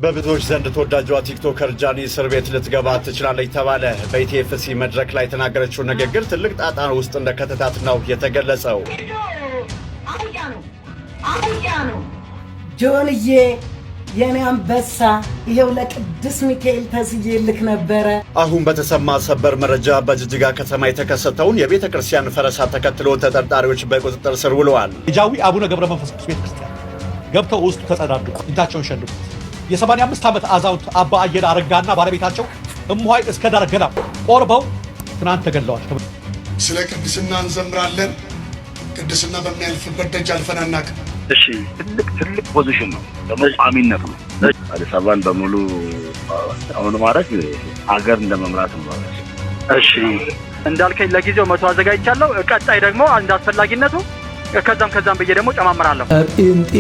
በብዙዎች ዘንድ ተወዳጇ ቲክቶከር ጃኒ እስር ቤት ልትገባ ትችላለች ተባለ። በኢቲኤፍሲ መድረክ ላይ የተናገረችው ንግግር ትልቅ ጣጣ ውስጥ እንደከተታት ነው የተገለጸው። ጆንዬ የኔ አንበሳ ይሄው ለቅዱስ ሚካኤል ተስዬልክ ነበረ። አሁን በተሰማ ሰበር መረጃ በጅጅጋ ከተማ የተከሰተውን የቤተ ክርስቲያን ፈረሳ ተከትሎ ተጠርጣሪዎች በቁጥጥር ስር ውለዋል። የጃዊ አቡነ ገብረ መንፈስ ቅዱስ ቤተ ክርስቲያን ገብተው ውስጥ ተጸዳዱ፣ እጃቸውን ሸልሙ። የ85 ዓመት አዛውንት አባ አየለ አረጋና ባለቤታቸው እምሆይ እስከ ዳር ገና ቆርበው ትናንት ተገለዋል። ስለ ቅድስና እንዘምራለን። ቅድስና በሚያልፍበት ደጅ አልፈን አናውቅም። እሺ፣ ትልቅ ፖዚሽን ነው፣ ደግሞ ቋሚነት ነው። አዲስ አበባን በሙሉ አሁን ማለት አገር እንደመምራት ነው። እሺ፣ እንዳልከኝ ለጊዜው 100 አዘጋጅቻለሁ። ቀጣይ ደግሞ አንድ አስፈላጊነቱ ከዛም ብዬ ደግሞ ጨማምራለሁ። ጴንጤ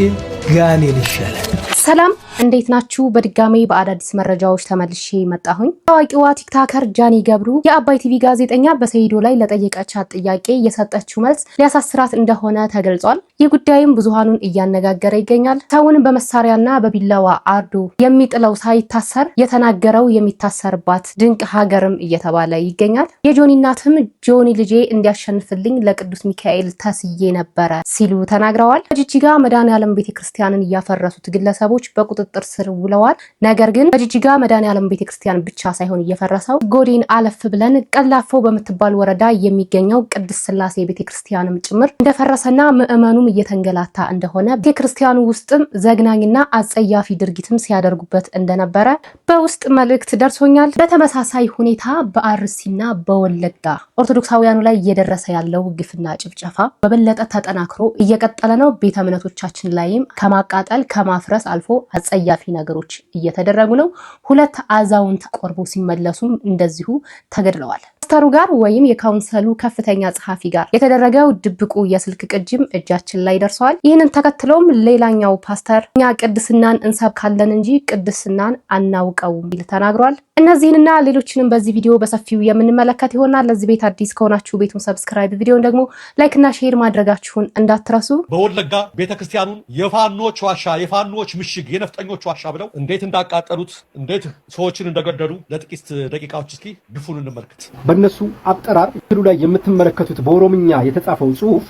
ጋኔን ይሻላል። ሰላም እንዴት ናችሁ? በድጋሜ በአዳዲስ መረጃዎች ተመልሼ መጣሁኝ። ታዋቂዋ ቲክቶከር ጃኒ ገብሩ የአባይ ቲቪ ጋዜጠኛ በሰይዶ ላይ ለጠየቀቻት ጥያቄ የሰጠችው መልስ ሊያሳስራት እንደሆነ ተገልጿል። ይህ ጉዳይም ብዙሃኑን እያነጋገረ ይገኛል። ሰውን በመሳሪያና በቢላዋ አርዶ የሚጥለው ሳይታሰር የተናገረው የሚታሰርባት ድንቅ ሀገርም እየተባለ ይገኛል። የጆኒ እናትም ጆኒ ልጄ እንዲያሸንፍልኝ ለቅዱስ ሚካኤል ተስዬ ነበረ ሲሉ ተናግረዋል። በጅጅጋ መድኃኔዓለም ቤተክርስቲያንን እያፈረሱት ግለሰቦች በቁጥጥር ስር ውለዋል። ነገር ግን በጅጅጋ መድኃኔዓለም ቤተክርስቲያን ብቻ ሳይሆን እየፈረሰው ጎዴን አለፍ ብለን ቀላፎ በምትባል ወረዳ የሚገኘው ቅድስት ሥላሴ ቤተክርስቲያንም ጭምር እንደፈረሰና ምዕመኑም እየተንገላታ እንደሆነ ቤተክርስቲያኑ ውስጥም ዘግናኝና አጸያፊ ድርጊትም ሲያደርጉበት እንደነበረ በውስጥ መልእክት ደርሶኛል። በተመሳሳይ ሁኔታ በአርሲና በወለጋ ኦርቶዶክሳውያኑ ላይ እየደረሰ ያለው ግፍና ጭፍጨፋ በበለጠ ተጠናክሮ እየቀጠለ ነው። ቤተ እምነቶቻችን ላይም ከማቃጠል ከማፍረስ አልፎ አጸያፊ ነገሮች እየተደረጉ ነው። 2 አዛውንት ቆርቦ ሲመለሱም እንደዚሁ ተገድለዋል። ፓስተሩ ጋር ወይም የካውንሰሉ ከፍተኛ ጸሐፊ ጋር የተደረገው ድብቁ የስልክ ቅጂም እጃችን ላይ ደርሷል። ይህንን ተከትሎም ሌላኛው ፓስተር እኛ ቅድስናን እንሰብካለን እንጂ ቅድስናን አናውቀውም ሲል ተናግሯል። እነዚህንና ሌሎችንም በዚህ ቪዲዮ በሰፊው የምንመለከት ይሆናል። ለዚህ ቤት አዲስ ከሆናችሁ ቤቱን ሰብስክራይብ፣ ቪዲዮን ደግሞ ላይክ እና ሼር ማድረጋችሁን እንዳትረሱ። በወለጋ ቤተክርስቲያኑን የፋኖች ዋሻ፣ የፋኖች ምሽግ፣ የነፍጠኞች ዋሻ ብለው እንዴት እንዳቃጠሉት፣ እንዴት ሰዎችን እንደገደሉ ለጥቂት ደቂቃዎች እስኪ ግፉን እንመልከት። በእነሱ አጠራር ምስሉ ላይ የምትመለከቱት በኦሮምኛ የተጻፈው ጽሑፍ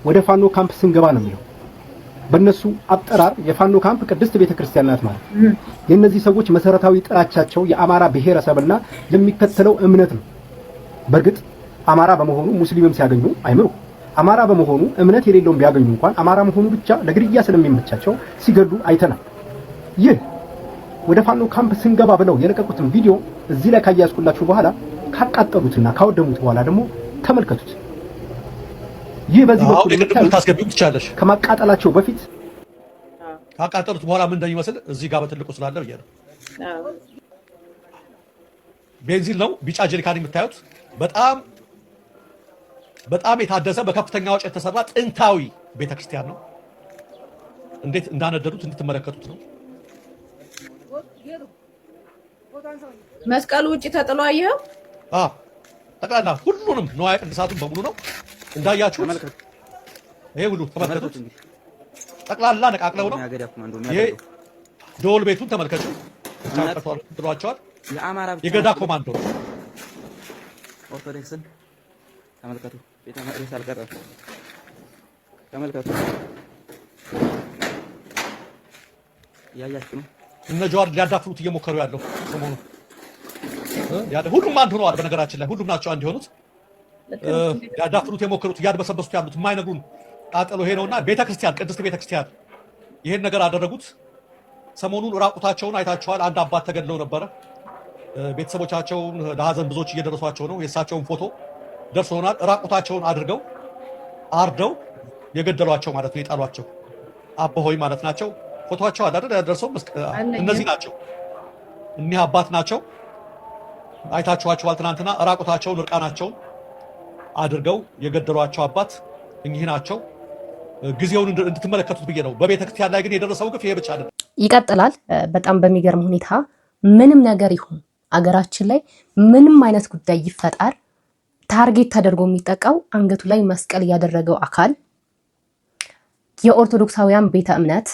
ወደ ፋኖ ካምፕ ስንገባ ነው የሚለው። በእነሱ አጠራር የፋኖ ካምፕ ቅድስት ቤተክርስቲያን ናት ማለት። የእነዚህ ሰዎች መሰረታዊ ጥላቻቸው የአማራ ብሔረሰብና የሚከተለው እምነት ነው። በእርግጥ አማራ በመሆኑ ሙስሊምም ሲያገኙ አይምሩ። አማራ በመሆኑ እምነት የሌለውም ቢያገኙ እንኳን አማራ መሆኑ ብቻ ለግድያ ስለሚመቻቸው ሲገሉ አይተናል። ይህ ወደ ፋኖ ካምፕ ስንገባ ብለው የለቀቁትን ቪዲዮ እዚህ ላይ ካያያዝኩላችሁ በኋላ ካቃጠሉትና ካወደሙት በኋላ ደግሞ ተመልከቱት። ይህ በዚህ በኩል ታስገቢው ትቻለሽ። ከማቃጠላቸው በፊት ካቃጠሉት በኋላ ምን እንደሚመስል እዚህ ጋር በትልቁ ስላለ ብዬ ነው። ቤንዚን ነው፣ ቢጫ ጀሪካን የምታዩት በጣም የታደሰ በከፍተኛ ወጪ የተሰራ ጥንታዊ ቤተክርስቲያን ነው። እንዴት እንዳነደዱት እንድትመለከቱት ነው። መስቀሉ ውጪ ተጥሎ አየኸው? ጠቅላላ ሁሉንም ንዋየ ቅድሳቱን በሙሉ ነው እንዳያችሁት። ይሄ ሁሉ ተመልከቱት። ጠቅላላ ነቃቅለው ነው። ይሄ ደወል ቤቱን ተመልከቱ። ጥሏቸዋል። የገዳ ኮማንዶ ኦርቶዶክስን ተመልከቱ። ቤተ መቅደስ አልቀረም። ተመልከቱ። ያያችሁ ነው። እነ ጀዋር ሊያዳፍሩት እየሞከሩ ያለው ሰሞኑን ሁሉም አንድ ሆነዋል። በነገራችን ላይ ሁሉም ናቸው አንድ የሆኑት። ያዳፍሩት የሞከሩት እያድበሰበሱት ያሉት የማይነግሩን ቃጠሎ ይሄ ነውና ቤተክርስቲያን፣ ቅድስት ቤተክርስቲያን ይሄን ነገር አደረጉት። ሰሞኑን ራቁታቸውን አይታችኋል። አንድ አባት ተገድለው ነበረ። ቤተሰቦቻቸውን ለሀዘን ብዙዎች እየደረሷቸው ነው። የእሳቸውን ፎቶ ደርሶናል። ራቁታቸውን አድርገው አርደው የገደሏቸው ማለት ነው፣ የጣሏቸው አባሆይ ማለት ናቸው። ፎቶቸው አለ አይደል? ደርሶ እነዚህ ናቸው። እኒህ አባት ናቸው። አይታችኋቸዋል። ትናንትና ራቁታቸውን እርቃናቸውን አድርገው የገደሏቸው አባት እኚህ ናቸው። ጊዜውን እንድትመለከቱት ብዬ ነው። በቤተክርስቲያን ላይ ግን የደረሰው ግፍ ይሄ ብቻ አይደለም፣ ይቀጥላል። በጣም በሚገርም ሁኔታ ምንም ነገር ይሁን አገራችን ላይ ምንም አይነት ጉዳይ ይፈጠር ታርጌት ተደርጎ የሚጠቃው አንገቱ ላይ መስቀል ያደረገው አካል የኦርቶዶክሳውያን ቤተ እምነት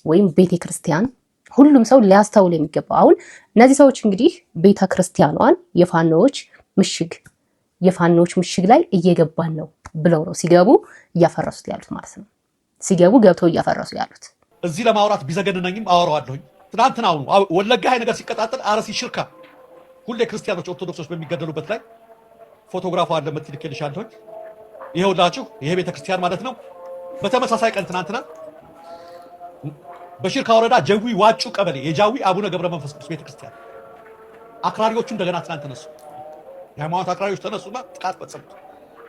ወይም ቤተ ክርስቲያን ሁሉም ሰው ሊያስተውል የሚገባው አሁን እነዚህ ሰዎች እንግዲህ ቤተክርስቲያኗን የፋኖዎች ምሽግ ላይ እየገባን ነው ብለው ነው ሲገቡ እያፈረሱት ያሉት ማለት ነው። ሲገቡ ገብተው እያፈረሱ ያሉት። እዚህ ለማውራት ቢዘገንነኝም አወራዋለሁኝ። ትናንትና ወለጋ ሀይ ነገር ሲቀጣጠል አረሲ ሽርካ ሁሌ ክርስቲያኖች ኦርቶዶክሶች በሚገደሉበት ላይ ፎቶግራፉ አለ መትልከልሻለሁ። ይሄውላችሁ ይሄ ቤተክርስቲያን ማለት ነው። በተመሳሳይ ቀን ትናንትና በሽርካ ወረዳ ጀዊ ዋጩ ቀበሌ የጃዊ አቡነ ገብረ መንፈስ ቅዱስ ቤተክርስቲያን አክራሪዎቹ እንደገና ትናንት ተነሱ። የሃይማኖት አክራሪዎች ተነሱና ጥቃት ፈጸሙ።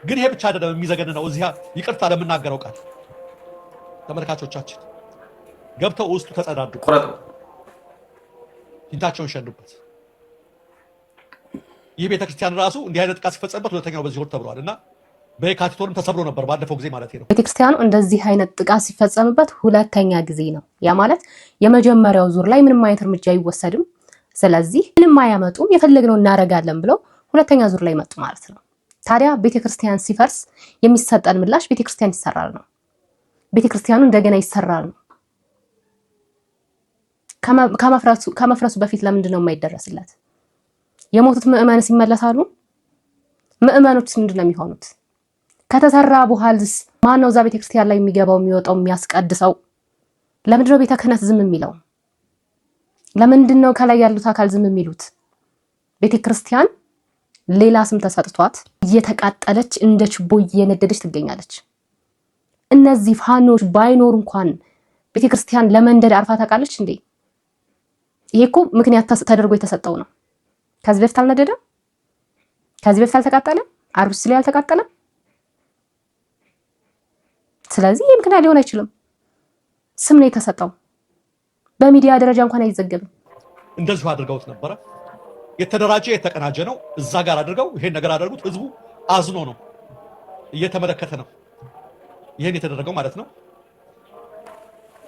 ግን ይሄ ብቻ አይደለም የሚዘገንነው። እዚህ ይቅርታ ለምናገረው ቃል ተመልካቾቻችን ገብተው ውስጡ ተጸዳዱ፣ ሽንታቸውን ሸኑበት። ይህ ቤተክርስቲያን ራሱ እንዲህ አይነት ጥቃት ሲፈጸምበት ሁለተኛው በዚህ ወር ተብሏል እና በየካቲት ወርም ተሰብሮ ነበር ባለፈው ጊዜ ማለት ነው። ቤተክርስቲያኑ እንደዚህ አይነት ጥቃት ሲፈጸምበት ሁለተኛ ጊዜ ነው። ያ ማለት የመጀመሪያው ዙር ላይ ምንም አይነት እርምጃ አይወሰድም፣ ስለዚህ ምንም አያመጡም፣ የፈለግነው እናደርጋለን ብለው ሁለተኛ ዙር ላይ መጡ ማለት ነው። ታዲያ ቤተክርስቲያን ሲፈርስ የሚሰጠን ምላሽ ቤተክርስቲያን ይሰራል ነው። ቤተክርስቲያኑ እንደገና ይሰራል ነው። ከመፍረሱ በፊት ለምንድን ነው የማይደረስለት? የሞቱት ምዕመናንስ ይመለሳሉ? ምዕመኖችስ ምንድን ነው የሚሆኑት? ከተሰራ በኋላስ ማን ነው እዛ ቤተክርስቲያን ላይ የሚገባው የሚወጣው የሚያስቀድሰው? ለምንድን ነው ቤተ ክህነት ዝም የሚለው? ለምንድን ነው ከላይ ያሉት አካል ዝም የሚሉት? ቤተክርስቲያን ሌላ ስም ተሰጥቷት እየተቃጠለች እንደ ችቦ እየነደደች ትገኛለች። እነዚህ ፋኖች ባይኖር እንኳን ቤተክርስቲያን ለመንደድ አርፋ ታውቃለች እንዴ? ይሄ እኮ ምክንያት ተደርጎ የተሰጠው ነው። ከዚህ በፊት አልነደደም? ከዚህ በፊት አልተቃጠለም? አርብስ ላይ አልተቃጠለም? ስለዚህ ይሄ ምክንያት ሊሆን አይችልም። ስም ነው የተሰጠው። በሚዲያ ደረጃ እንኳን አይዘገብም። እንደዚሁ አድርገውት ነበረ። የተደራጀ የተቀናጀ ነው። እዛ ጋር አድርገው ይሄን ነገር አደረጉት። ህዝቡ አዝኖ ነው እየተመለከተ ነው ይሄን የተደረገው ማለት ነው።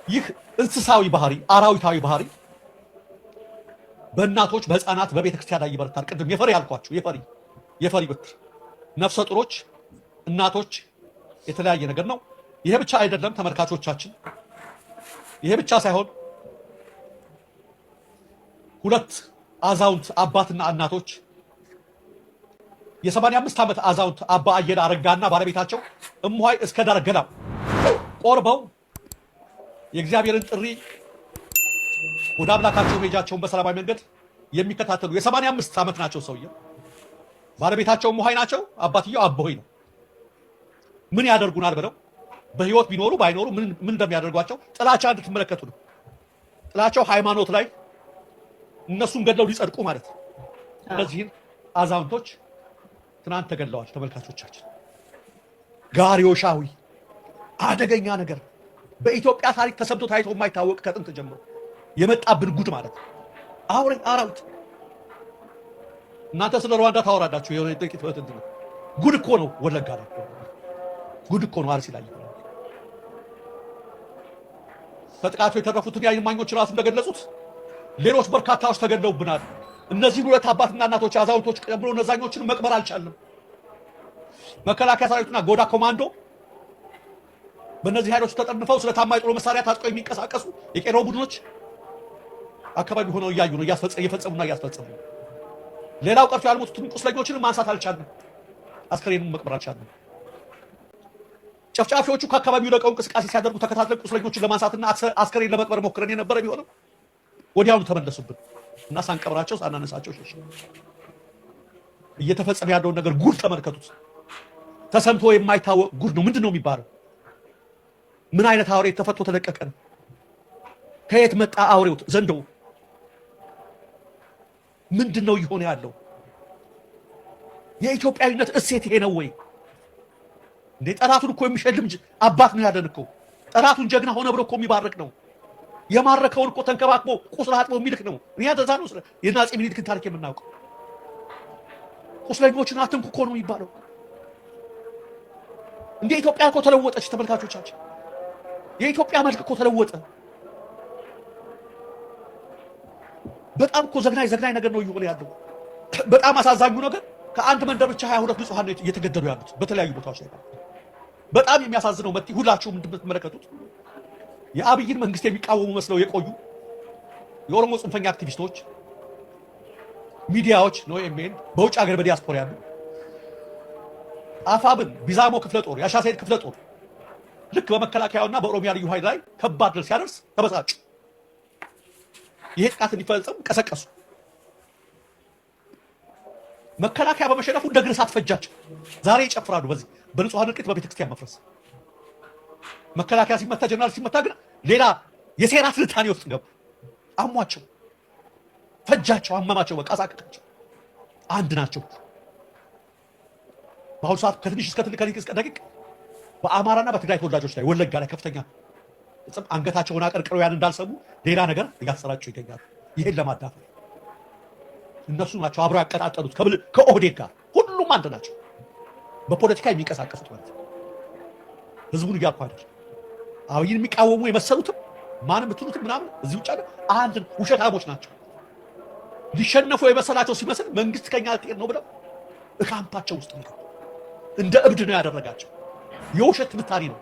ይህ እንስሳዊ ባህሪ፣ አራዊታዊ ባህሪ በእናቶች በህፃናት በቤተክርስቲያን ላይ ይበረታል። ቅድም የፈሪ ያልኳችሁ የፈሪ ብትር ነፍሰ ጡሮች እናቶች የተለያየ ነገር ነው። ይሄ ብቻ አይደለም ተመልካቾቻችን፣ ይሄ ብቻ ሳይሆን ሁለት አዛውንት አባትና እናቶች የ85 ዓመት አዛውንት አባ አየለ አረጋና ባለቤታቸው እምሆይ እስከ ዳር ገላው ቆርበው የእግዚአብሔርን ጥሪ ወደ አምላካቸው መሄጃቸውን በሰላማዊ መንገድ የሚከታተሉ የ85 ዓመት ናቸው። ሰውየው ባለቤታቸው እምሆይ ናቸው። አባትየው አቦይ ነው። ምን ያደርጉናል ብለው በህይወት ቢኖሩ ባይኖሩ ምን እንደሚያደርጓቸው ጥላቻ እንድትመለከቱ ነው። ጥላቻው ሃይማኖት ላይ እነሱን ገድለው ሊጸድቁ ማለት ነው። እነዚህን አዛውንቶች ትናንት ተገድለዋል። ተመልካቾቻችን ጋሪዮሻዊ አደገኛ ነገር በኢትዮጵያ ታሪክ ተሰምቶ ታይቶ የማይታወቅ ከጥንት ጀምሮ የመጣብን ጉድ ማለት ነው። አራዊት እናንተ ስለ ሩዋንዳ ታወራዳችሁ። የሆነ ጥቂት ወጥንት ነው። ጉድ እኮ ነው። ወለጋ ላይ ጉድ እኮ ነው። አርሲ ላይ ከጥቃቱ የተረፉትን የዓይን እማኞች ራሱ እንደገለጹት ሌሎች በርካታዎች ተገድለውብናል። እነዚህን ሁለት አባትና እናቶች አዛውንቶች ጨምሮ እነዛኞችን መቅበር አልቻልንም። መከላከያ ሰራዊቱና ጎዳ ኮማንዶ በእነዚህ ኃይሎች ተጠንፈው ስለታማ የጦር መሳሪያ ታጥቀው የሚንቀሳቀሱ የቄሮ ቡድኖች አካባቢ ሆነው እያዩ ነው፣ እየፈጸሙና እያስፈጸሙ። ሌላው ቀርቶ ያልሞቱትን ቁስለኞችን ማንሳት አልቻልንም። አስከሬኑን መቅበር አልቻልንም። ጨፍጫፊዎቹ ከአካባቢው ለቀው እንቅስቃሴ ሲያደርጉ ተከታትለን ቁስለኞችን ለማንሳትና አስከሬን ለመቅበር ሞክረን የነበረ ቢሆንም ወዲያውኑ ተመለሱብን እና ሳንቀብራቸው ሳናነሳቸው ሸሽ። እየተፈጸመ ያለውን ነገር ጉድ ተመልከቱት። ተሰምቶ የማይታወቅ ጉድ ነው። ምንድን ነው የሚባለው? ምን አይነት አውሬ ተፈቶ ተለቀቀ ነው? ከየት መጣ አውሬው ዘንዶው? ምንድን ነው ይሆን ያለው? የኢትዮጵያዊነት እሴት ይሄ ነው ወይ? እንዴ ጠላቱን እኮ የሚሸልም አባት ነው ያለን እኮ። ጠላቱን ጀግና ሆነ ብሎ እኮ የሚባርክ ነው። የማረከውን እኮ ተንከባክቦ ቁስል አጥቦ የሚልክ ነው። እኛ ተዛ ነው የናጺ ምኒልክን ታሪክ የምናውቀው። ቁስለኞችን አትንኩ እኮ ነው የሚባለው። እንዴ ኢትዮጵያ እኮ ተለወጠች ተመልካቾቻችን። የኢትዮጵያ መልክ እኮ ተለወጠ። በጣም እኮ ዘግናኝ ነገር ነው እየሆነ ያለው። በጣም አሳዛኙ ነገር ከአንድ መንደር ብቻ 22 ንጹሃን እየተገደሉ ያሉት በተለያዩ ቦታዎች ላይ። በጣም የሚያሳዝነው ሁላችሁም እንደምትመለከቱት የአብይን መንግስት የሚቃወሙ መስለው የቆዩ የኦሮሞ ጽንፈኛ አክቲቪስቶች፣ ሚዲያዎች ነው ኤምኤን በውጭ ሀገር በዲያስፖራ ያሉ አፋብን ቢዛሞ ክፍለ ጦር ያሻሰይድ ክፍለ ጦር ልክ በመከላከያውና በኦሮሚያ ልዩ ኃይል ላይ ከባድ ድል ሲያደርስ ተበሳጩ። ይሄ ጥቃት እንዲፈጸም ቀሰቀሱ። መከላከያ በመሸነፉ እንደ ግርሳት ፈጃቸው። ዛሬ ይጨፍራሉ በዚህ በንጹሃን እልቂት በቤተክርስቲያን መፍረስ። መከላከያ ሲመታ ጀነራል ሲመታ ግን ሌላ የሴራ ትንታኔ ውስጥ ገቡ። አሟቸው፣ ፈጃቸው፣ አመማቸው፣ በቃ አሳቀቃቸው። አንድ ናቸው። በአሁኑ ሰዓት ከትንሽ እስከ ትልቅ ከሊቅ እስከ ደቂቅ በአማራና በትግራይ ተወላጆች ላይ ወለጋ ላይ ከፍተኛ አንገታቸውን አቀርቅረው ያን እንዳልሰሙ ሌላ ነገር እያሰራጩ ይገኛሉ። ይሄን ለማዳፈር እነሱ ናቸው አብረው ያቀጣጠሉት ከኦህዴድ ጋር። ሁሉም አንድ ናቸው፣ በፖለቲካ የሚንቀሳቀሱት ማለት ነው። ህዝቡን እያልኩ አይደል። አብይን የሚቃወሙ የመሰሉትም ማንም ብትሉትም ምናምን እዚህ ውጭ አንድ ውሸታሞች ናቸው። ሊሸነፉ የመሰላቸው ሲመስል መንግስት ከኛ ልትሄድ ነው ብለው እካምፓቸው ውስጥ ነው እንደ እብድ ነው ያደረጋቸው። የውሸት ትንታኔ ነው።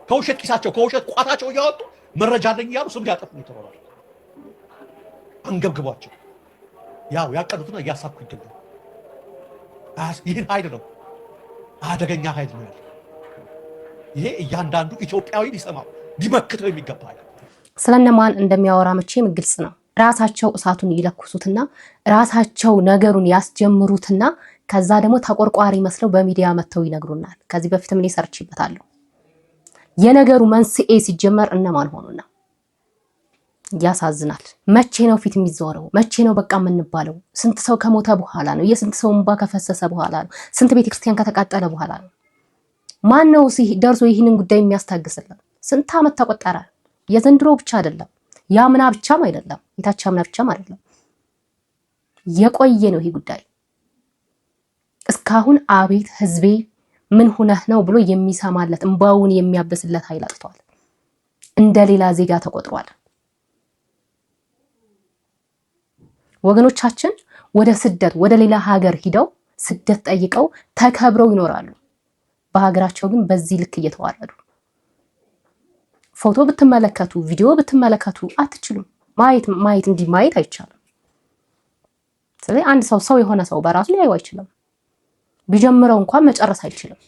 ከውሸት ኪሳቸው ከውሸት ቋታቸው እያወጡ መረጃ አለኝ እያሉ ስም ሊያጠፉ ይተባባሉ። አንገብግቧቸው ያው ያቀዱትና እያሳኩ ይገኛል። ይህን ኃይል ነው አደገኛ ኃይል ነው ያለው። ይሄ እያንዳንዱ ኢትዮጵያዊ ሊሰማው ሊመክተው የሚገባ ኃይል። ስለነማን እንደሚያወራ መቼም ግልጽ ነው። ራሳቸው እሳቱን ይለኩሱትና ራሳቸው ነገሩን ያስጀምሩትና ከዛ ደግሞ ተቆርቋሪ መስለው በሚዲያ መተው ይነግሩናል። ከዚህ በፊትም እኔ ሰርችበታለሁ። የነገሩ መንስኤ ሲጀመር እነማን ሆኑና ያሳዝናል። መቼ ነው ፊት የሚዞረው? መቼ ነው በቃ የምንባለው? ስንት ሰው ከሞተ በኋላ ነው? የስንት ሰው እንባ ከፈሰሰ በኋላ ነው? ስንት ቤተክርስቲያን ከተቃጠለ በኋላ ነው? ማን ነው ደርሶ ይህንን ጉዳይ የሚያስታግስልን? ስንት ዓመት ተቆጠረ። የዘንድሮ ብቻ አይደለም፣ ያምና ብቻም አይደለም፣ የታች አምና ብቻም አይደለም፣ የቆየ ነው ይሄ ጉዳይ። እስካሁን አቤት ህዝቤ ምን ሆነህ ነው ብሎ የሚሰማለት እንባውን የሚያበስለት ኃይል አጥቷል። እንደሌላ ዜጋ ተቆጥሯል። ወገኖቻችን ወደ ስደት ወደ ሌላ ሀገር ሂደው ስደት ጠይቀው ተከብረው ይኖራሉ። በሀገራቸው ግን በዚህ ልክ እየተዋረዱ ፎቶ ብትመለከቱ ቪዲዮ ብትመለከቱ አትችሉም። ማየት እንዲህ ማየት አይቻልም። ስለዚህ አንድ ሰው የሆነ ሰው በራሱ ሊያዩ አይችልም። ቢጀምረው እንኳን መጨረስ አይችልም።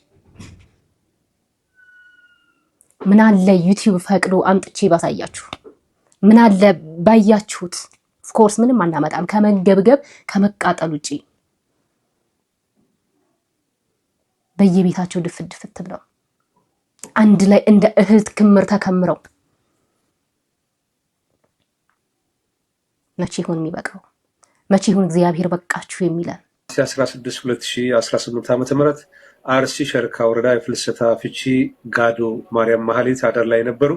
ምን አለ ዩቲዩብ ፈቅዶ አምጥቼ ባሳያችሁ፣ ምን አለ ባያችሁት። ኦፍ ኮርስ ምንም አናመጣም ከመገብገብ ከመቃጠል ውጪ። በየቤታቸው ድፍት ብለው አንድ ላይ እንደ እህት ክምር ተከምረው መቼ ይሁን የሚበቃው? መቼ ይሁን እግዚአብሔር በቃችሁ የሚለን? 16 2018 ዓ.ም አርሲ ሸርካ ወረዳ የፍልሰታ ፍቺ ጋዶ ማርያም ማህሌት አዳር ላይ የነበሩ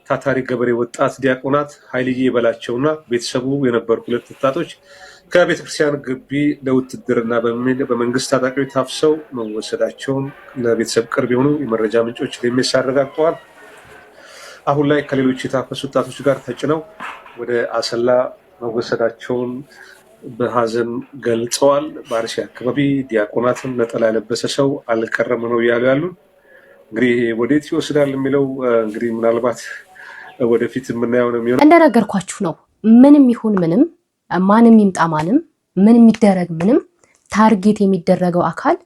ታታሪ ገበሬ ወጣት ዲያቆናት ኃይልዬ የበላቸውና ቤተሰቡ የነበሩ ሁለት ወጣቶች ከቤተክርስቲያን ግቢ ለውትድርና በሚል በመንግስት ታጣቂዎች ታፍሰው መወሰዳቸውን ለቤተሰብ ቅርብ የሆኑ የመረጃ ምንጮች ለሚስ አረጋግጠዋል። አሁን ላይ ከሌሎች የታፈሱ ወጣቶች ጋር ተጭነው ወደ አሰላ መወሰዳቸውን በሀዘን ገልጸዋል። በአርሲ አካባቢ ዲያቆናትን ነጠላ ያለበሰ ሰው አልቀረም ነው እያሉ ያሉ። እንግዲህ ወዴት ይወስዳል የሚለው እንግዲህ ምናልባት ወደፊት የምናየው ነው የሚሆነው። እንደነገርኳችሁ ነው። ምንም ይሁን ምንም፣ ማንም ይምጣ ማንም፣ ምን የሚደረግ ምንም፣ ታርጌት የሚደረገው አካል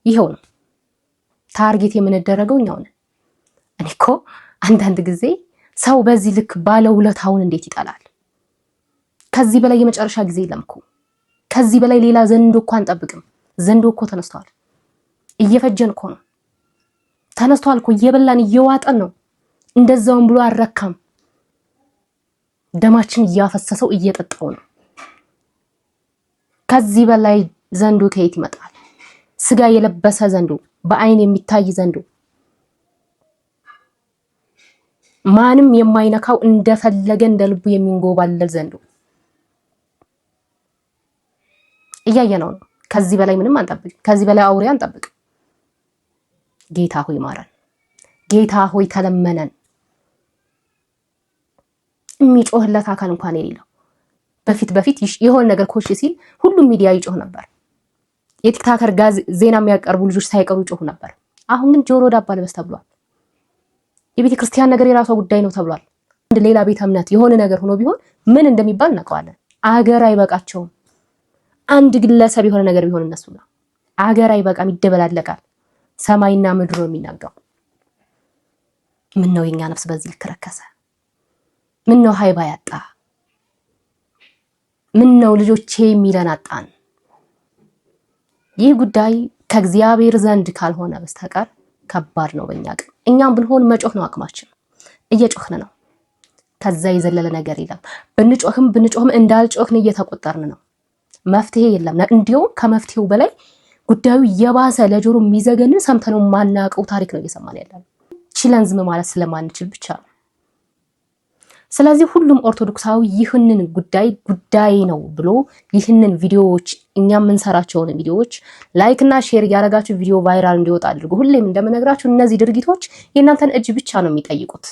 ይሄው ነው። ታርጌት የምንደረገው እኛው ነን። እኔ እኮ አንዳንድ ጊዜ ሰው በዚህ ልክ ባለውለታውን እንዴት ይጠላል? ከዚህ በላይ የመጨረሻ ጊዜ የለም እኮ። ከዚህ በላይ ሌላ ዘንዶ እኮ አንጠብቅም። ዘንዶ እኮ ተነስተዋል። እየፈጀን እኮ ነው። ተነስተዋል እኮ እየበላን እየዋጠን ነው። እንደዛውም ብሎ አረካም። ደማችን እያፈሰሰው እየጠጣው ነው። ከዚህ በላይ ዘንዶ ከየት ይመጣል? ስጋ የለበሰ ዘንዶ፣ በአይን የሚታይ ዘንዶ፣ ማንም የማይነካው እንደፈለገ እንደልቡ የሚንጎባለል ዘንዶ እያየነው ነው። ከዚህ በላይ ምንም አንጠብቅ። ከዚህ በላይ አውሬ አንጠብቅ። ጌታ ሆይ ማረን። ጌታ ሆይ ተለመነን። የሚጮህለት አካል እንኳን የሌለው በፊት የሆነ ነገር ኮሽ ሲል ሁሉም ሚዲያ ይጮህ ነበር። የቲክታከር ዜና የሚያቀርቡ ልጆች ሳይቀሩ ይጮህ ነበር። አሁን ግን ጆሮ ዳባ ልበስ ተብሏል። የቤተ ክርስቲያን ነገር የራሷ ጉዳይ ነው ተብሏል። አንድ ሌላ ቤተ እምነት የሆነ ነገር ሆኖ ቢሆን ምን እንደሚባል እናውቀዋለን። አገር አይበቃቸውም። አንድ ግለሰብ የሆነ ነገር ቢሆን እነሱ ነው አገር አይበቃም፣ ይደበላለቃል። ሰማይና ምድር ነው የሚናገው። ምን ነው የኛ ነፍስ በዚህ ልከረከሰ? ምን ነው ሃይባ ያጣ? ምን ነው ልጆቼ የሚለን አጣን? ይህ ጉዳይ ከእግዚአብሔር ዘንድ ካልሆነ በስተቀር ከባድ ነው በእኛ አቅም። እኛም ብንሆን መጮህ ነው አቅማችን፣ እየጮህን ነው። ከዛ የዘለለ ነገር የለም። ብንጮህም እንዳልጮህን እየተቆጠርን ነው። መፍትሄ የለም። እንዲያውም ከመፍትሄው በላይ ጉዳዩ የባሰ ለጆሮ የሚዘገንን ሰምተነው ማናቀው ታሪክ ነው እየሰማን ያለነው። ችለን ዝም ማለት ስለማንችል ብቻ ነው። ስለዚህ ሁሉም ኦርቶዶክሳዊ ይህንን ጉዳይ ነው ብሎ ይህንን ቪዲዮዎች እኛ የምንሰራቸውን ቪዲዮዎች ላይክ እና ሼር ያደረጋችሁ ቪዲዮ ቫይራል እንዲወጣ አድርጉ። ሁሌም እንደምነግራችሁ እነዚህ ድርጊቶች የእናንተን እጅ ብቻ ነው የሚጠይቁት።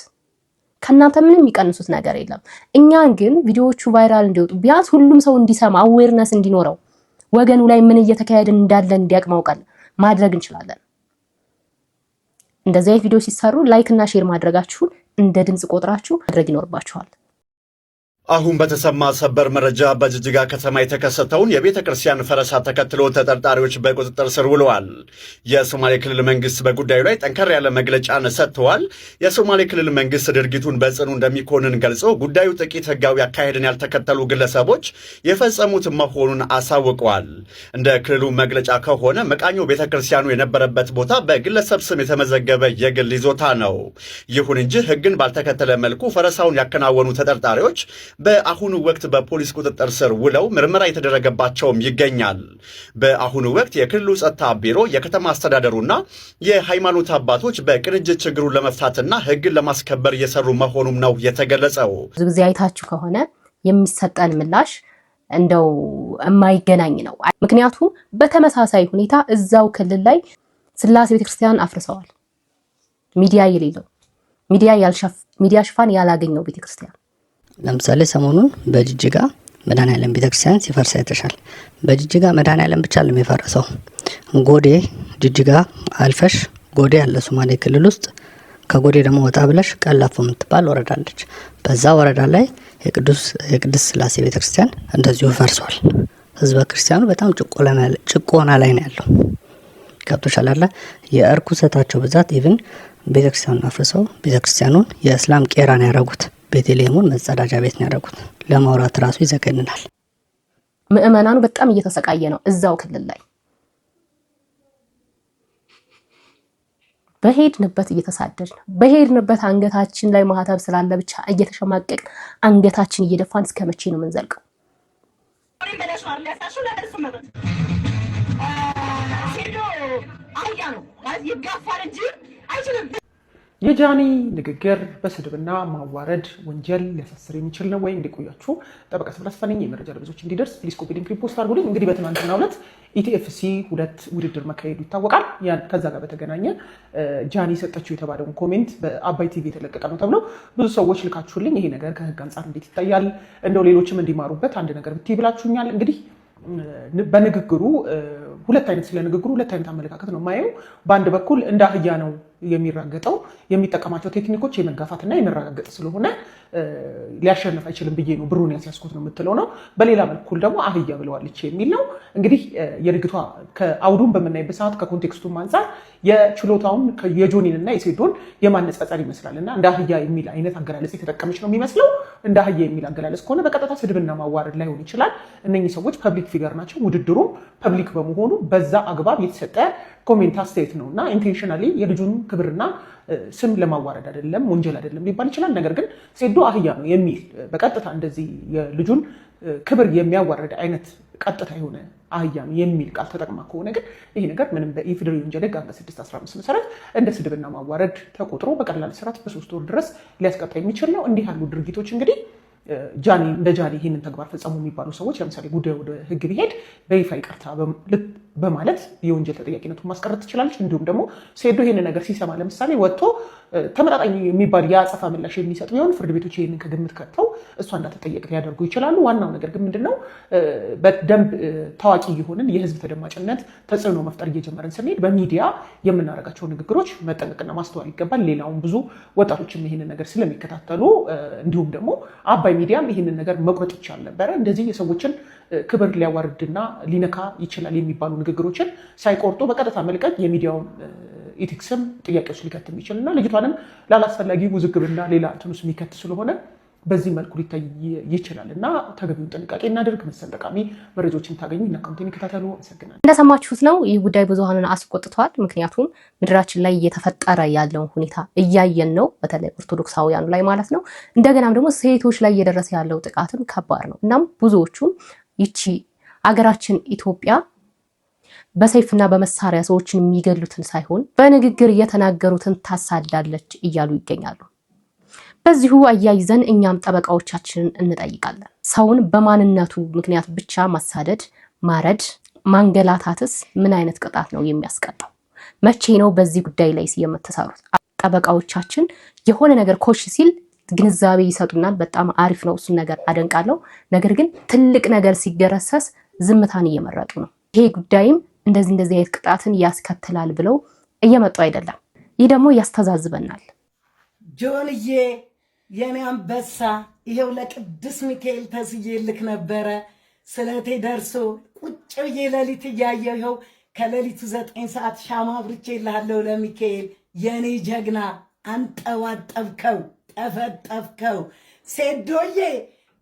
ከናንተ ምንም የሚቀንሱት ነገር የለም። እኛን ግን ቪዲዮዎቹ ቫይራል እንዲወጡ ቢያንስ ሁሉም ሰው እንዲሰማ አዌርነስ እንዲኖረው ወገኑ ላይ ምን እየተካሄደ እንዳለ እንዲያውቅ ማውቃል ማድረግ እንችላለን። እንደዚህ አይነት ቪዲዮ ሲሰሩ ላይክ እና ሼር ማድረጋችሁን እንደ ድምጽ ቆጥራችሁ ማድረግ ይኖርባችኋል። አሁን በተሰማ ሰበር መረጃ በጅጅጋ ከተማ የተከሰተውን የቤተ ክርስቲያን ፈረሳ ተከትሎ ተጠርጣሪዎች በቁጥጥር ስር ውለዋል። የሶማሌ ክልል መንግስት በጉዳዩ ላይ ጠንከር ያለ መግለጫን ሰጥተዋል። የሶማሌ ክልል መንግስት ድርጊቱን በጽኑ እንደሚኮንን ገልጾ ጉዳዩ ጥቂት ህጋዊ አካሄድን ያልተከተሉ ግለሰቦች የፈጸሙት መሆኑን አሳውቀዋል። እንደ ክልሉ መግለጫ ከሆነ መቃኞ ቤተ ክርስቲያኑ የነበረበት ቦታ በግለሰብ ስም የተመዘገበ የግል ይዞታ ነው። ይሁን እንጂ ህግን ባልተከተለ መልኩ ፈረሳውን ያከናወኑ ተጠርጣሪዎች በአሁኑ ወቅት በፖሊስ ቁጥጥር ስር ውለው ምርመራ የተደረገባቸውም ይገኛል። በአሁኑ ወቅት የክልሉ ጸጥታ ቢሮ፣ የከተማ አስተዳደሩና የሃይማኖት አባቶች በቅንጅት ችግሩን ለመፍታትና ህግን ለማስከበር እየሰሩ መሆኑም ነው የተገለጸው። ብዙ ጊዜ አይታችሁ ከሆነ የሚሰጠን ምላሽ እንደው የማይገናኝ ነው። ምክንያቱም በተመሳሳይ ሁኔታ እዛው ክልል ላይ ስላሴ ቤተክርስቲያን አፍርሰዋል። ሚዲያ የሌለው ሚዲያ ሽፋን ያላገኘው ቤተክርስቲያን ለምሳሌ ሰሞኑን በጅጅጋ መድኃኔዓለም ቤተክርስቲያን ሲፈርስ አይተሻል። በጅጅጋ መድኃኔዓለም ብቻ አይደለም የፈረሰው። ጎዴ ጅጅጋ አልፈሽ ጎዴ ያለ ሶማሌ ክልል ውስጥ ከጎዴ ደግሞ ወጣ ብለሽ ቀላፎ የምትባል ወረዳ አለች። በዛ ወረዳ ላይ የቅድስት ስላሴ ቤተክርስቲያን እንደዚሁ ፈርሷል። ህዝበ ክርስቲያኑ በጣም ጭቆና ላይ ነው ያለው። ገብቶሻል አይደል? የእርኩሰታቸው ብዛት ኢቭን ቤተክርስቲያኑን አፍርሰው ቤተክርስቲያኑን የእስላም ቄራን ያደረጉት ቤተልሔሙን መጸዳጃ ቤት ነው ያደረጉት። ለማውራት ራሱ ይዘገንናል። ምእመናኑ በጣም እየተሰቃየ ነው እዛው ክልል ላይ። በሄድንበት እየተሳደድን በሄድንበት አንገታችን ላይ ማህተብ ስላለ ብቻ እየተሸማቀቅን አንገታችን እየደፋን እስከ መቼ ነው የምንዘልቀው? የጃኒ ንግግር በስድብና ማዋረድ ወንጀል ሊያሳስር የሚችል ነው ወይ? እንዲቆያችሁ ጠበቃ ስፍራ አስፈነኝ የመረጃ ለብዙዎች እንዲደርስ ፕሊስ ኮፒ ሊንክ ሪፖስት አድርጉልኝ። እንግዲህ በትናንትናው ዕለት ኢቲኤፍሲ 2 ውድድር መካሄዱ ይታወቃል። ከዛ ጋር በተገናኘ ጃኒ ሰጠችው የተባለውን ኮሜንት በአባይ ቲቪ የተለቀቀ ነው ተብሎ ብዙ ሰዎች ልካችሁልኝ ይሄ ነገር ከህግ አንጻር እንዴት ይታያል፣ እንደው ሌሎችም እንዲማሩበት አንድ ነገር ብትይ ብላችሁኛል። እንግዲህ በንግግሩ ሁለት አይነት አመለካከት ነው የማየው። በአንድ በኩል እንደ አህያ ነው የሚራገጠው፣ የሚጠቀማቸው ቴክኒኮች የመጋፋትና የመረጋገጥ ስለሆነ ሊያሸንፍ አይችልም ብዬ ነው ብሩን ያስያዝኩት ነው የምትለው ነው። በሌላ በኩል ደግሞ አህያ ብለዋለች የሚል ነው። እንግዲህ የንግቷ ከአውዱን በምናይበት ሰዓት ከኮንቴክስቱም አንጻር የችሎታውን የጆኒንና የሴዶን የማነጻጸር ይመስላል እና እንደ አህያ የሚል አይነት አገላለጽ የተጠቀመች ነው የሚመስለው። እንደ አህያ የሚል አገላለጽ ከሆነ በቀጥታ ስድብና ማዋረድ ላይሆን ይችላል። እነኚህ ሰዎች ፐብሊክ ፊገር ናቸው። ውድድሩም ፐብሊክ በመሆኑ በዛ አግባብ የተሰጠ ኮሜንት አስተያየት ነው እና ኢንቴንሽናሊ የልጁን ክብርና ስም ለማዋረድ አይደለም፣ ወንጀል አይደለም ሊባል ይችላል። ነገር ግን ሴዶ አህያ ነው የሚል በቀጥታ እንደዚህ የልጁን ክብር የሚያዋረድ አይነት ቀጥታ የሆነ አህያ ነው የሚል ቃል ተጠቅማ ከሆነ ግን ይሄ ነገር ምንም በኢፌዴሪ ወንጀል ሕግ 615 መሰረት እንደ ስድብና ማዋረድ ተቆጥሮ በቀላል እስራት በ3 ወር ድረስ ሊያስቀጣ የሚችል ነው። እንዲህ ያሉ ድርጊቶች እንግዲህ ጃኒ ይህንን ተግባር ፈጸሙ የሚባሉ ሰዎች ለምሳሌ ጉዳዩ ወደ ሕግ ቢሄድ በይፋ ይቅርታ በማለት የወንጀል ተጠያቂነቱን ማስቀረት ትችላለች። እንዲሁም ደግሞ ሴዶ ይሄንን ነገር ሲሰማ ለምሳሌ ወጥቶ ተመጣጣኝ የሚባል የአጸፋ ምላሽ የሚሰጥ ቢሆን ፍርድ ቤቶች ይሄንን ከግምት ከተው እሷ እንዳትጠየቅ ሊያደርጉ ይችላሉ። ዋናው ነገር ግን ምንድነው በደንብ ታዋቂ የሆንን የህዝብ ተደማጭነት ተጽዕኖ መፍጠር እየጀመረን ስንሄድ በሚዲያ የምናደርጋቸው ንግግሮች መጠንቀቅና ማስተዋል ይገባል። ሌላውን ብዙ ወጣቶችም ይሄንን ነገር ስለሚከታተሉ እንዲሁም ደግሞ አባይ ሚዲያም ይሄንን ነገር መቁረጥ ይቻል ነበረ። እንደዚህ የሰዎችን ክብር ሊያዋርድና ሊነካ ይችላል የሚባሉ ንግግሮችን ሳይቆርጡ በቀጥታ መልቀቅ የሚዲያውን ኢቲክስም ጥያቄዎች ሊከትም ይችላልና ልጅቷንም ላላስፈላጊ ውዝግብና ሌላ እንትኑስ የሚከት ስለሆነ በዚህ መልኩ ሊታይ ይችላል እና ተገቢውን ጥንቃቄ እናደርግ። መሰል ጠቃሚ መረጃዎችን ታገኙ እና አካውንቴን ይከታተሉ። አመሰግናለሁ። እንደሰማችሁት ነው። ይህ ጉዳይ ብዙሃንን አስቆጥቷል። ምክንያቱም ምድራችን ላይ እየተፈጠረ ያለውን ሁኔታ እያየን ነው፣ በተለይ ኦርቶዶክሳውያኑ ላይ ማለት ነው። እንደገናም ደግሞ ሴቶች ላይ እየደረሰ ያለው ጥቃትም ከባድ ነው። እናም ብዙዎቹም ይቺ አገራችን ኢትዮጵያ በሰይፍና በመሳሪያ ሰዎችን የሚገሉትን ሳይሆን በንግግር እየተናገሩትን ታሳዳለች እያሉ ይገኛሉ። በዚሁ አያይዘን እኛም ጠበቃዎቻችንን እንጠይቃለን። ሰውን በማንነቱ ምክንያት ብቻ ማሳደድ፣ ማረድ፣ ማንገላታትስ ምን አይነት ቅጣት ነው የሚያስቀጣው? መቼ ነው በዚህ ጉዳይ ላይ የምትሰሩት? ጠበቃዎቻችን የሆነ ነገር ኮሽ ሲል ግንዛቤ ይሰጡናል። በጣም አሪፍ ነው፣ እሱን ነገር አደንቃለሁ። ነገር ግን ትልቅ ነገር ሲገረሰስ ዝምታን እየመረጡ ነው። ይሄ ጉዳይም እንደዚህ አይነት ቅጣትን ያስከትላል ብለው እየመጡ አይደለም። ይህ ደግሞ ያስተዛዝበናል። ጆንዬ የኔ አንበሳ ይሄው ለቅዱስ ሚካኤል ተስዬልክ ነበረ። ስለቴ ደርሶ ቁጭ ብዬ ሌሊት እያየሁ ይኸው ከሌሊቱ 9 ሰዓት ሻማ አብርቼልሃለሁ ለሚካኤል የኔ ጀግና። አንጠባጠብከው፣ ጠፈጠፍከው። ሴዶዬ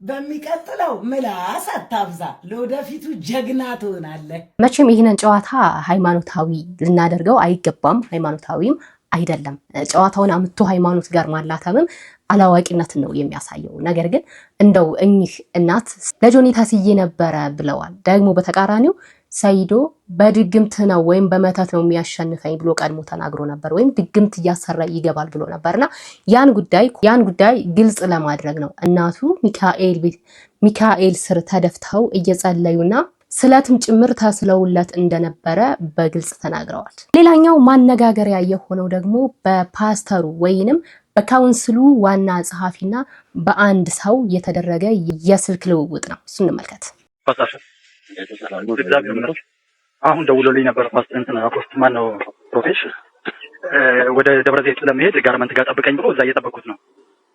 በሚቀጥለው ምላስ አታብዛ፣ ለወደፊቱ ጀግና ትሆናለህ። መቼም ይህንን ጨዋታ ሃይማኖታዊ ልናደርገው አይገባም፣ ሃይማኖታዊም አይደለም። ጨዋታውን አምጥቶ ሃይማኖት ጋር ማላተምም አላዋቂነትን ነው የሚያሳየው። ነገር ግን እንደው እኚህ እናት ለጆኒ ታስዬ ነበረ ብለዋል። ደግሞ በተቃራኒው ሰይዶ በድግምት ነው ወይም በመተት ነው የሚያሸንፈኝ ብሎ ቀድሞ ተናግሮ ነበር፣ ወይም ድግምት እያሰራ ይገባል ብሎ ነበርና ያን ጉዳይ ግልጽ ለማድረግ ነው እናቱ ሚካኤል ስር ተደፍተው እየጸለዩና ስለትም ጭምር ተስለውለት እንደነበረ በግልጽ ተናግረዋል። ሌላኛው ማነጋገሪያ የሆነው ደግሞ በፓስተሩ ወይንም በካውንስሉ ዋና ጸሐፊና በአንድ ሰው የተደረገ የስልክ ልውውጥ ነው። እሱን እንመልከት። አሁን ደውሎልኝ ነበር ፓስተር ማነው ፕሮፌሰር ወደ ደብረ ዘይት ለመሄድ ጋርመንት ጋር ጠብቀኝ ብሎ እዛ እየጠበኩት ነው።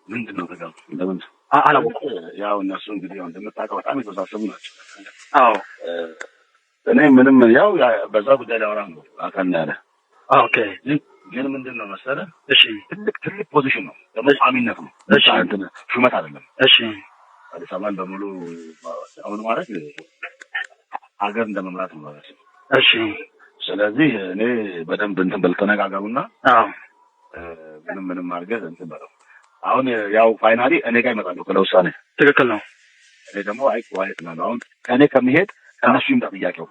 ምንድን ነው ተጋሩ? ለምን አላወኩም። ያው እነሱ እንግዲህ ያው እንደምታውቀው በጣም የተወሳሰቡ ናቸው። አዎ እኔ ምንም ያው በዛ ጉዳይ ላይ አወራን ነው አካል ያለ። ኦኬ ግን ምንድን ነው መሰለህ? እሺ ትልቅ ፖዚሽን ነው ደግሞ ቋሚነት ነው። እሺ እንትን ሹመት አይደለም። እሺ አዲስ አበባን በሙሉ አሁን ማለት ሀገር እንደመምራት ነው ማለት ነው። እሺ ስለዚህ እኔ በደንብ እንትን በል ተነጋገሩና አዎ ምንም አድርገህ እንትን በለው። አሁን ያው ፋይናሊ እኔ ጋር ይመጣሉ ለውሳኔ። ትክክል ነው። እኔ ደግሞ ዋይት ነው አሁን ከእኔ ከሚሄድ ከእነሱ ይምጣ ጥያቄው።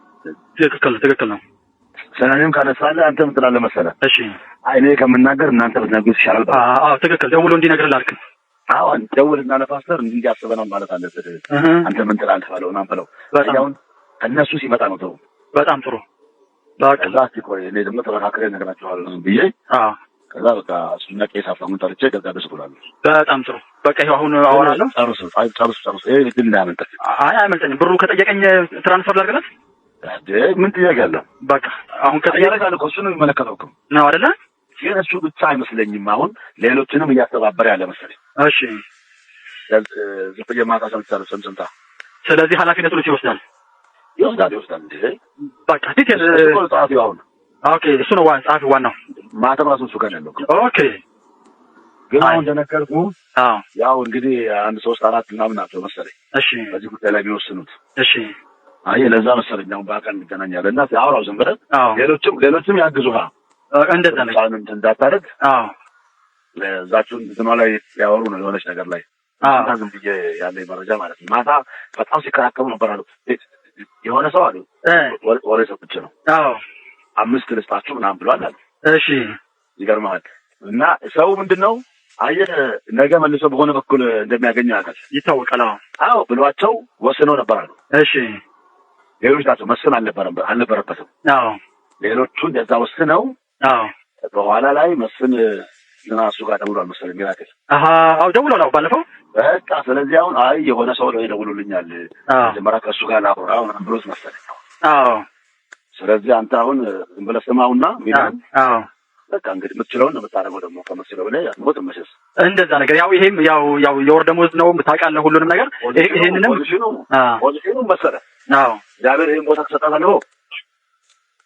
ትክክል ነው። ስለኔም ካነሳለህ አንተ ምን ትላለህ መሰለህ? እሺ እኔ ከምናገር እናንተ ብትነግሩት ይሻላል። አዎ ትክክል። ደውሎ እንዲነግርህ ላልክ። አዎ ደውልና ለፓስተር እንዲህ ያስበናል ማለት አለበት። አንተ ምን ትላለህ ባለው እና በለው። አሁን እነሱ ሲመጣ ነው ተው። በጣም ጥሩ። ከዛ ቆይ እኔ ደግሞ ተመካክሬ እነግራቸዋለሁ ብዬ ከዛ በቃ እሱና ቄስ አፋሙን ጠርቼ ከዛ ደስኩላለሁ። በጣም ጥሩ። በቃ ይኸው አሁን አወራለሁ። ጨርሱ። ይሄ ግን እንዳያመልጠኝ። አያመልጠኝም። ብሩ ከጠየቀኝ ትራንስፈር ላድርግለት። ምን ጥያቄ አለ? በቃ አሁን ከጠየቀኝ እኮ እሱን የሚመለከተው ነው አይደለ? ግን እሱ ብቻ አይመስለኝም። አሁን ሌሎችንም እያስተባበረ ያለ መሰለኝ። እሺ ዝም የማታ ሰምታ። ስለዚህ ኃላፊነቱን ይወስዳል። እንዴ በቃ ዲቴል ጸሐፊው አሁን ኦኬ፣ እሱ ነው ጸሐፊው ዋናው። ማተም ራሱ እሱ ጋር ያለው። ኦኬ ግን አሁን እንደነገርኩህ ያው እንግዲህ 1 3 4 ምናምን ናቸው መሰለኝ። እሺ በዚህ ጉዳይ ላይ የሚወስኑት። እሺ ለዛ መሰለኝ አሁን በአካል እንገናኛለን እና አውራው ዝም ብለህ ሌሎችም ያግዙሃል። እንደዛ ነው እንዳታደርግ። ለዛችሁን እንትኗ ላይ ያወሩ ነው የሆነች ነገር ላይ ዝም ብዬ ያለኝ መረጃ ማለት ነው። ማታ በጣም ሲከራከሩ ነበር አሉት። የሆነ ሰው አሉ ወሬ ሰጥቼ ነው 5 ልስጣችሁ ምናምን ብሏል አሉ። እሺ ይገርማል። እና ሰው ምንድነው አየህ ነገ መልሶ በሆነ በኩል እንደሚያገኘው ያውቃል፣ ይታወቃል። አዎ ብሏቸው ወስነው ነበር አሉ። እሺ ሌሎች ናቸው። መስፍን አልነበረበትም። ሌሎቹ እንደዛ ወስነው በኋላ ላይ መስፍን እሱ ጋር ደውሏል መሰለኝ ሚራክል ደውሎ ነው ባለፈው። በቃ ስለዚህ አሁን አይ የሆነ ሰው ነው ይደውሉልኛል መጀመሪያ ከእሱ ጋር ላውራ ምናምን ብሎት መሰለኝ። ስለዚህ አንተ አሁን ዝም ብለህ ስማውና ሚራን በቃ እንግዲህ የምትችለውን የምታደርገው ደግሞ ከመስለው ላይ አትሞት መሸስ እንደዛ ነገር ያው ይሄም ያው የወር ደመወዝ ነው ታውቃለህ፣ ሁሉንም ነገር ይሄንንም ፖዚሽኑ መሰለህ እግዚአብሔር ይሄን ቦታ ተሰጣለህ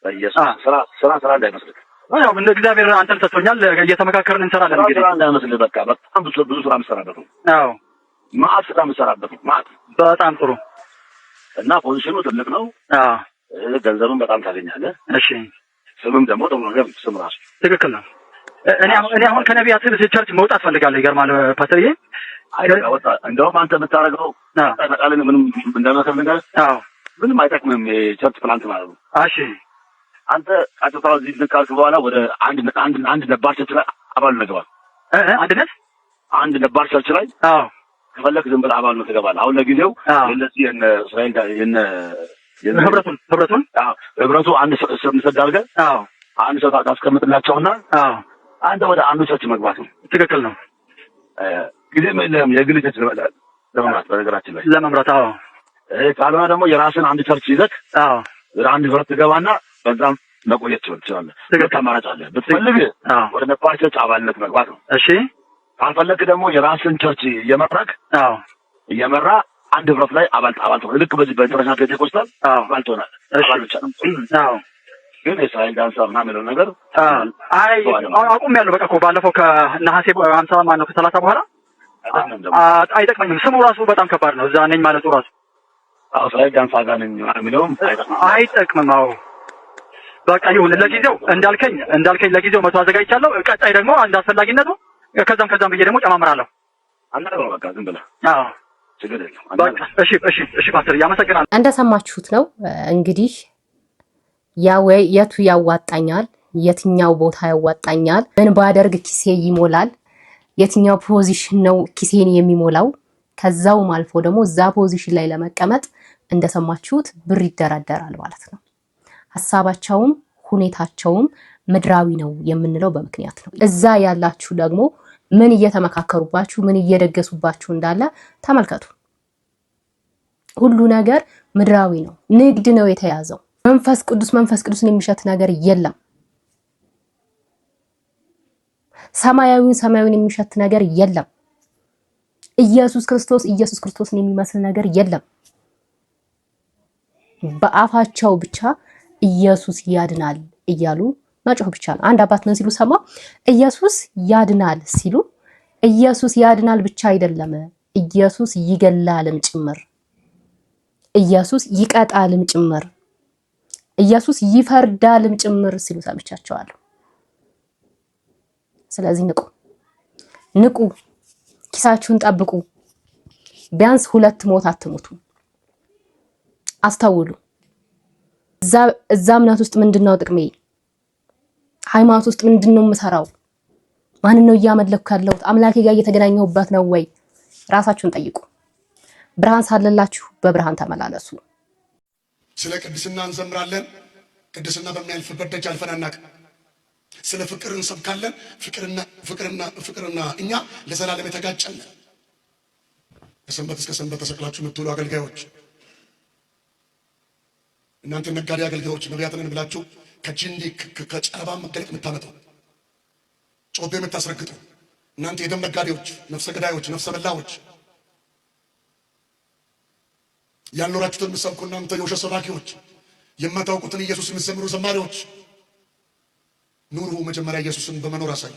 በኢየሱስ ስራ እንዳይመስልህ። ያው እንደ እግዚአብሔር አንተን ሰጥቶኛል፣ እየተመካከርን እንሰራለን። እንግዲህ ስራ እንዳይመስልህ በቃ በጣም ብዙ ስራ የምትሰራበት ነው። ማዕት ስራ የምትሰራበት ነው። ማዕት በጣም ጥሩ እና ፖዚሽኑ ትልቅ ነው። ገንዘብም በጣም ታገኛለህ። እሺ ስምም ደግሞ ጥሩ ነገር ስም ራሱ ትክክል ነው። እኔ አሁን ከነቢያት ቸርች መውጣት ፈልጋለሁ። ይገርማል ፓስተርዬ። ወጣ እንደውም አንተ የምታደርገው ታውቃለህ ምንም እንደማከም ነገር ምንም አይጠቅምም የቸርች ፕላንት ማለት ነው። እሺ አንተ አጥታው እዚህ ልካልክ በኋላ ወደ አንድ ነባር ቸርች ላይ አባል ነገባል። አንድ ነባር ቸርች ላይ ከፈለክ ዝም ብለህ አባል ነው ትገባለህ። አሁን ለጊዜው ለዚህ የነ እስራኤል ጋር ህብረቱ አንድ ሰው እንሰዳርገህ አንድ ሰው ታስቀምጥላቸውና አንተ ወደ አንዱ ቸርች መግባት ነው። ትክክል ነው። ጊዜም የለህም የግል ቸርች ለመምራት በነገራችን ላይ ለመምራት ካልሆነ ደግሞ የራስን አንድ ቸርች ይዘህ ወደ አንድ ህብረት ትገባና በዛም መቆየት ትችላለህ። ትክክል አማራጭ አለ። ብትፈልግ ወደ ነባር ቸርች አባልነት መግባት ነው። እሺ ካልፈለክ ደግሞ የራስን ቸርች እየመራ አንድ ህብረት ላይ አባል ትሆናለህ። ልክ በዚህ በኢንተርናሽናል ፔንቴኮስታል አባል ትሆናለህ። አባል ብቻ ነው። ግን የእስራኤል ዳንሳ ምናምን የሚለው ነገር አቁሜያለሁ። በቃ እኮ ባለፈው ከነሐሴ 50 ማነው ከ30 በኋላ አይጠቅመኝም። ስሙ ራሱ በጣም ከባድ ነው። እዛ ነኝ ማለቱ ራሱ እስራኤል ዳንሳ ጋር ነኝ የሚለውም አይጠቅምም። በቃ ይሁን ለጊዜው እንዳልከኝ ለጊዜው መቶ አዘጋጅቻለሁ። ቀጣይ ደግሞ አንድ አስፈላጊነቱ ከዛም ብዬ ደግሞ ጨማምራለሁ። አንተ ነው በቃ ዝም ብለህ ችግር የለም። በቃ እሺ ፓስተር ያመሰግናለሁ። እንደሰማችሁት ነው እንግዲህ የቱ ያዋጣኛል፣ የትኛው ቦታ ያዋጣኛል፣ ምን ባደርግ ኪሴ ይሞላል፣ የትኛው ፖዚሽን ነው ኪሴን የሚሞላው፣ ከዛውም አልፎ ደግሞ እዛ ፖዚሽን ላይ ለመቀመጥ እንደሰማችሁት ብር ይደራደራል ማለት ነው። ሐሳባቸውም ሁኔታቸውም ምድራዊ ነው የምንለው በምክንያት ነው። እዛ ያላችሁ ደግሞ ምን እየተመካከሩባችሁ ምን እየደገሱባችሁ እንዳለ ተመልከቱ። ሁሉ ነገር ምድራዊ ነው፣ ንግድ ነው የተያዘው። መንፈስ ቅዱስን የሚሸት ነገር የለም። ሰማያዊን የሚሸት ነገር የለም። ኢየሱስ ክርስቶስን የሚመስል ነገር የለም። በአፋቸው ብቻ ኢየሱስ ያድናል እያሉ መጮህ ብቻ ነው። አንድ አባት ምን ሲሉ ሰማ፣ ኢየሱስ ያድናል ሲሉ ኢየሱስ ያድናል ብቻ አይደለም፣ ኢየሱስ ይገላልም ጭምር፣ ኢየሱስ ይቀጣልም ጭምር፣ ኢየሱስ ይፈርዳልም ጭምር ሲሉ ሰምቻቸዋለሁ። ስለዚህ ንቁ፣ ኪሳችሁን ጠብቁ። ቢያንስ 2 ሞት አትሞቱ። አስተውሉ። እዛ እምነት ውስጥ ምንድነው ጥቅሜ? ሃይማኖት ውስጥ ምንድነው የምሰራው? ማንን ነው እያመለኩ ያለሁት? አምላኬ ጋር እየተገናኘሁበት ነው ወይ? ራሳችሁን ጠይቁ። ብርሃን ሳለላችሁ በብርሃን ተመላለሱ። ስለ ቅድስና እንዘምራለን። ቅድስና በሚያልፍበት ደጅ አልፈን አናውቅም። ስለ ፍቅር እንሰብካለን። ፍቅርና እኛ ለዘላለም የተጋጨን ከሰንበት እስከ ሰንበት ተሰቅላችሁ የምትውሉ አገልጋዮች፣ እናንተ ነጋዴ አገልጋዮች ነቢያትን ብላችሁ ከጅንዲ ከጨረባ መገለጥ የምታመጣው ጮቤ የምታስረግጡ እናንተ የደም ነጋዴዎች፣ ነፍሰ ገዳዮች፣ ነፍሰ በላዎች ያልኖራችሁትን የምትሰብኩ እናንተ የውሸት ሰባኪዎች፣ የማታውቁትን ኢየሱስ የምትዘምሩ ዘማሪዎች ኑሩ። መጀመሪያ ኢየሱስን በመኖር አሳዩ።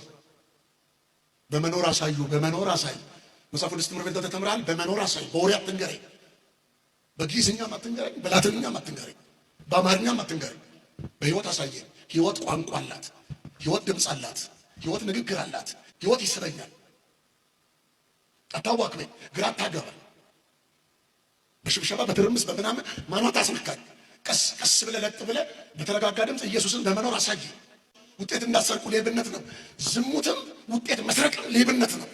መጽሐፍ ቅዱስ ትምህርት ቤት ተምራል። በመኖር አሳዩ። በወሬ አትንገረኝ። በግዕዝኛም አትንገረኝ፣ በላትንኛም አትንገረኝ፣ በአማርኛም አትንገረኝ። በህይወት አሳየን። ህይወት ቋንቋ አላት። ህይወት ድምፅ አላት። ህይወት ንግግር አላት። ህይወት ይስበኛል። አታዋክበኝ፣ ግራ አታገባኝ። በሽብሸባ በትርምስ በምናምን ማኗት አስነካኝ። ቀስ ብለህ ለጥ ብለህ በተረጋጋ ድምፅ ኢየሱስን በመኖር አሳይ። ውጤት እንዳሰርቁ ሌብነት ነው። ዝሙትም ውጤት መስረቅም ሌብነት ነው።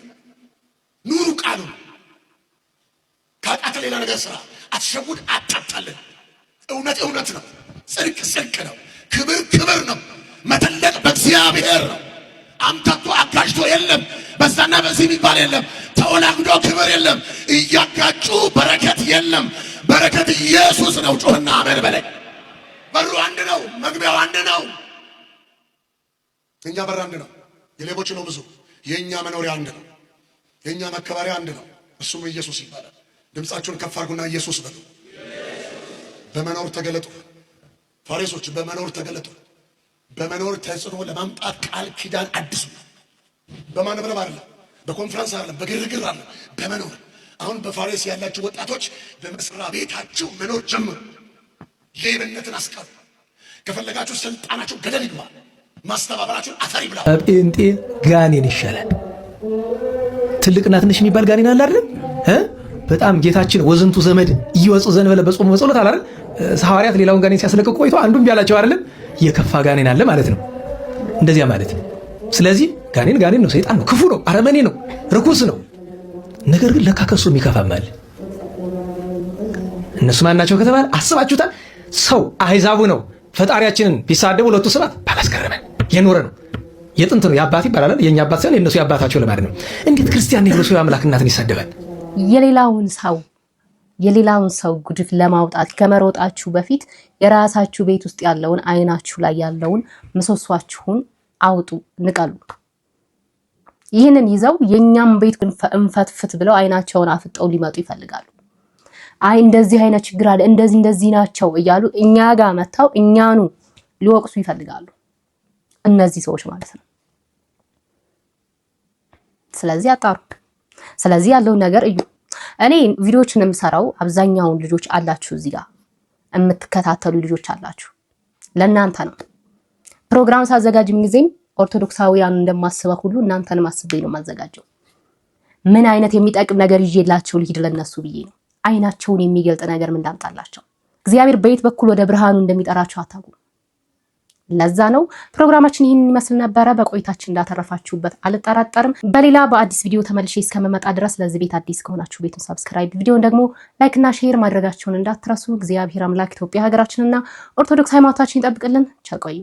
ኑሩ ቃሉ። ካቃተ ሌላ ነገር ስራ። አትሸውድ፣ አታታለን። እውነት እውነት ነው። ጽድቅ ጽድቅ ነው። ክብር ክብር ነው። መተለቅ በእግዚአብሔር ነው። አምታቶ አጋጅቶ የለም። በዛና በዚህ የሚባል የለም። ተወላግዶ ክብር የለም። እያጋጩ በረከት የለም። በረከት ኢየሱስ ነው። ጮህና አሜን በለኝ። በሩ አንድ ነው። መግቢያው አንድ ነው። እኛ በር አንድ ነው። የሌቦች ነው ብዙ። የኛ መኖሪያ አንድ ነው። የኛ መከበሪያ አንድ ነው። እሱም ኢየሱስ ይባላል። ድምጻችሁን ከፍ አድርጉና ኢየሱስ በሉ። በመኖር ተገለጡ። ፋሬሶች በመኖር ተገለጡ። በመኖር ተጽዕኖ ለማምጣት ቃል ኪዳን አዲሱ በማንበረብ አይደለም፣ በኮንፈረንስ አይደለም፣ በግርግር አይደለም፣ በመኖር አሁን በፋሬስ ያላችሁ ወጣቶች በመስሪያ ቤታችሁ መኖር ጀምሩ። ሌብነትን አስቀሩ። ከፈለጋችሁ ስልጣናችሁ ገደል ይግባ። ማስተባበራችሁ አፈር ይብላ። ጴንጤ ጋኔን ይሻላል። ትልቅና ትንሽ የሚባል ጋኔን አለ አይደል? በጣም ጌታችን ወዝንቱ ዘመድ እየወጹ ዘንበለ በጾም በጸሎት አለ አይደል? ሐዋርያት ሌላውን ጋኔን ሲያስለቅቁ ቆይቶ አንዱም ቢያላቸው አይደለም የከፋ ጋኔን አለ ማለት ነው። እንደዚያ ማለት ነው። ስለዚህ ጋኔን ነው፣ ሰይጣን ነው፣ ክፉ ነው፣ አረመኔ ነው፣ ርኩስ ነው። ነገር ግን ለካ ከሱ የሚከፋም አለ። እነሱ ማን ናቸው ከተባለ አስባችሁታል? ሰው አህዛቡ ነው ፈጣሪያችንን ቢሳደቡ ሁለቱ ስባት ባላስገረመን የኖረ ነው። የጥንት ነው። የአባት ይባላል። የኛ አባት ሳይሆን የነሱ የአባታቸው ለማለት ነው። እንዴት ክርስቲያን ነው ብሎ ሰው አምላክ እናትን ይሳደባል? የሌላውን ሰው ጉድፍ ለማውጣት ከመሮጣችሁ በፊት የራሳችሁ ቤት ውስጥ ያለውን አይናችሁ ላይ ያለውን ምሰሷችሁን አውጡ፣ ንቀሉ። ይህንን ይዘው የኛም ቤት እንፈትፍት ብለው አይናቸውን አፍጠው ሊመጡ ይፈልጋሉ። አይ እንደዚህ አይነት ችግር አለ፣ እንደዚህ ናቸው እያሉ እኛ ጋር መጣው እኛኑ ሊወቅሱ ይፈልጋሉ። እነዚህ ሰዎች ማለት ነው። ስለዚህ አጣሩ። ስለዚህ ያለውን ነገር እዩ። እኔ ቪዲዮዎችን የምሰራው አብዛኛውን ልጆች አላችሁ፣ እዚህ ጋር የምትከታተሉ ልጆች አላችሁ፣ ለእናንተ ነው። ፕሮግራም ሳዘጋጅም ጊዜም ኦርቶዶክሳውያን እንደማስበው ሁሉ እናንተንም አስቤ ነው ማዘጋጀው። ምን አይነት የሚጠቅም ነገር ይዤላችሁ ልሂድ ለነሱ ብዬ ነው። አይናቸውን የሚገልጥ ነገር ምን እንዳምጣላቸው። እግዚአብሔር በየት በኩል ወደ ብርሃኑ እንደሚጠራቸው አታውቁም። ለዛ ነው ፕሮግራማችን ይህን ይመስል ነበረ። በቆይታችን እንዳተረፋችሁበት አልጠራጠርም። በሌላ በአዲስ ቪዲዮ ተመልሼ እስከመመጣ ድረስ ለዚህ ቤት አዲስ ከሆናችሁ ቤቱን ሰብስክራይብ፣ ቪዲዮን ደግሞ ላይክ እና ሼር ማድረጋችሁን እንዳትረሱ። እግዚአብሔር አምላክ ኢትዮጵያ ሀገራችንና ኦርቶዶክስ ሃይማኖታችንን ይጠብቅልን። ቸር ቆዩ።